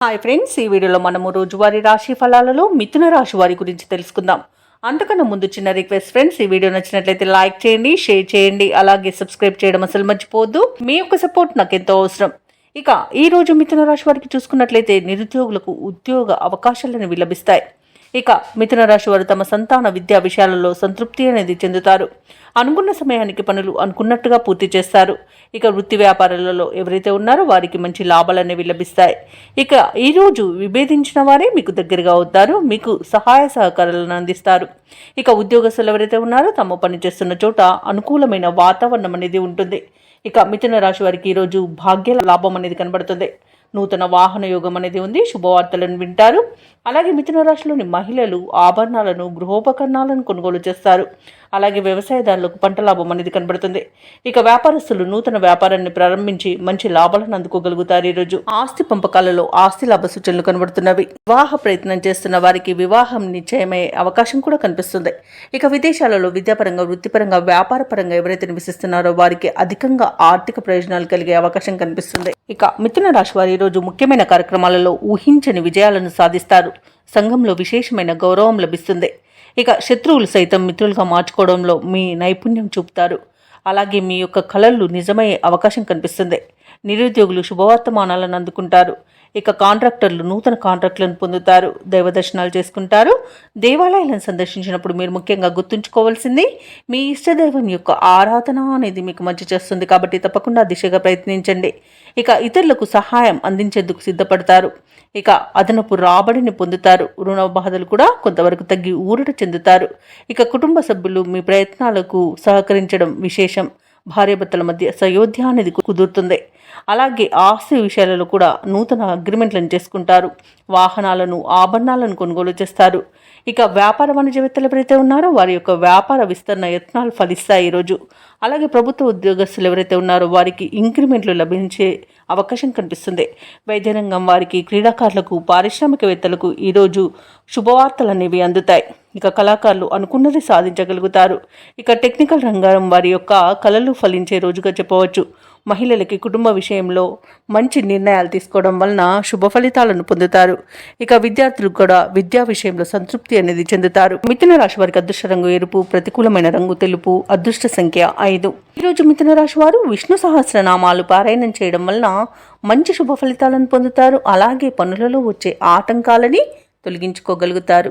Hi friends, ఈ వీడియోలో మనము రోజువారీ రాశి ఫలాలలో మిథున రాశి వారి గురించి తెలుసుకుందాం. అంతకన్నా ముందు చిన్న రిక్వెస్ట్ ఫ్రెండ్స్, ఈ వీడియో నచ్చినట్లయితే లైక్ చేయండి, షేర్ చేయండి, అలాగే సబ్స్క్రైబ్ చేయడం అసలు మర్చిపోవద్దు. మీ యొక్క సపోర్ట్ నాకు ఎంతో అవసరం. ఇక ఈ రోజు మిథున రాశి వారికి చూసుకున్నట్లయితే నిరుద్యోగులకు ఉద్యోగ అవకాశాలను లభిస్తాయి. ఇక మిథున రాశి వారు తమ సంతాన విద్యా విషయాలలో సంతృప్తి అనేది చెందుతారు. అనుకున్న సమయానికి పనులు అనుకున్నట్టుగా పూర్తి చేస్తారు. ఇక వృత్తి వ్యాపారాలలో ఎవరైతే ఉన్నారో వారికి మంచి లాభాలు అనేవి లభిస్తాయి. ఇక ఈరోజు విభేదించిన వారే మీకు దగ్గరగా అవుతారు, మీకు సహాయ సహకారాలను అందిస్తారు. ఇక ఉద్యోగస్తులు ఎవరైతే ఉన్నారో తాము పనిచేస్తున్న చోట అనుకూలమైన వాతావరణం అనేది ఉంటుంది. ఇక మిథున రాశి వారికి ఈరోజు భాగ్య లాభం అనేది కనబడుతుంది. నూతన వాహన యోగం అనేది ఉంది. శుభవార్తలను వింటారు. అలాగే మిథున రాశిలోని మహిళలు ఆభరణాలను, గృహోపకరణాలను కొనుగోలు చేస్తారు. అలాగే వ్యవసాయదారులకు పంట లాభం అనేది కనబడుతుంది. ఇక వ్యాపారస్తులు నూతన వ్యాపారాన్ని ప్రారంభించి మంచి లాభాలను అందుకోగలుగుతారు. ఈరోజు ఆస్తి పంపకాలలో ఆస్తి లాభ సూచనలు కనబడుతున్నవి. వివాహ ప్రయత్నం చేస్తున్న వారికి వివాహం నిశ్చయమయ్యే అవకాశం కూడా కనిపిస్తుంది. ఇక విదేశాలలో విద్యాపరంగా, వృత్తిపరంగా, వ్యాపార పరంగా ఎవరైతే నివసిస్తున్నారో వారికి అధికంగా ఆర్థిక ప్రయోజనాలు కలిగే అవకాశం కనిపిస్తుంది. ఇక మిథున రాశి వారి ఈరోజు ముఖ్యమైన కార్యక్రమాలలో ఊహించని విజయాలను సాధిస్తారు. సంఘంలో విశేషమైన గౌరవం లభిస్తుంది. ఇక శత్రువులు సైతం మిత్రులుగా మార్చుకోవడంలో మీ నైపుణ్యం చూపుతారు. అలాగే మీ యొక్క కళలు నిజమయ్యే అవకాశం కనిపిస్తుంది. నిరుద్యోగులు శుభవర్తమానాలను అందుకుంటారు. ఇక కాంట్రాక్టర్లు నూతన కాంట్రాక్టులను పొందుతారు. దైవ దర్శనాలు చేసుకుంటారు. దేవాలయాలను సందర్శించినప్పుడు మీరు ముఖ్యంగా గుర్తుంచుకోవాల్సింది మీ ఇష్టదైవం యొక్క ఆరాధన అనేది మీకు మంచి చేస్తుంది. కాబట్టి తప్పకుండా దిశగా ప్రయత్నించండి. ఇక ఇతరులకు సహాయం అందించేందుకు సిద్ధపడతారు. ఇక అదనపు రాబడిని పొందుతారు. రుణ బాధలు కూడా కొంతవరకు తగ్గి ఊరట చెందుతారు. ఇక కుటుంబ సభ్యులు మీ ప్రయత్నాలకు సహకరించడం విశేషం. భార్యాభర్తల మధ్య సయోధ్య అనేది కుదురుతుంది. అలాగే ఆస్తి విషయాలలో కూడా నూతన అగ్రిమెంట్లను చేసుకుంటారు. వాహనాలను, ఆభరణాలను కొనుగోలు చేస్తారు. ఇక వ్యాపార వాణిజ్యవేత్తలు ఎవరైతే ఉన్నారో వారి యొక్క వ్యాపార విస్తరణ యత్నాలు ఫలిస్తాయి ఈరోజు. అలాగే ప్రభుత్వ ఉద్యోగస్తులు ఎవరైతే ఉన్నారో వారికి ఇంక్రిమెంట్లు లభించే అవకాశం కనిపిస్తుంది. వైద్య రంగం వారికి, క్రీడాకారులకు, పారిశ్రామికవేత్తలకు ఈరోజు శుభవార్తలు అనేవి అందుతాయి. ఇక కళాకారులు అనుకున్నది సాధించగలుగుతారు. ఇక టెక్నికల్ రంగం వారి యొక్క కళలు ఫలించే రోజుగా చెప్పవచ్చు. మహిళలకి కుటుంబ విషయంలో మంచి నిర్ణయాలు తీసుకోవడం వలన శుభ ఫలితాలను పొందుతారు. ఇక విద్యార్థులు కూడా విద్యా విషయంలో సంతృప్తి అనేది చెందుతారు. మిథున రాశి వారికి అదృష్ట రంగు ఎరుపు, ప్రతికూలమైన రంగు తెలుపు, అదృష్ట సంఖ్య 5. ఈరోజు మిథున రాశి వారు విష్ణు సహస్రనామాలు పారాయణం చేయడం వలన మంచి శుభ ఫలితాలను పొందుతారు. అలాగే పనులలో వచ్చే ఆటంకాలని తొలగించుకోగలుగుతారు.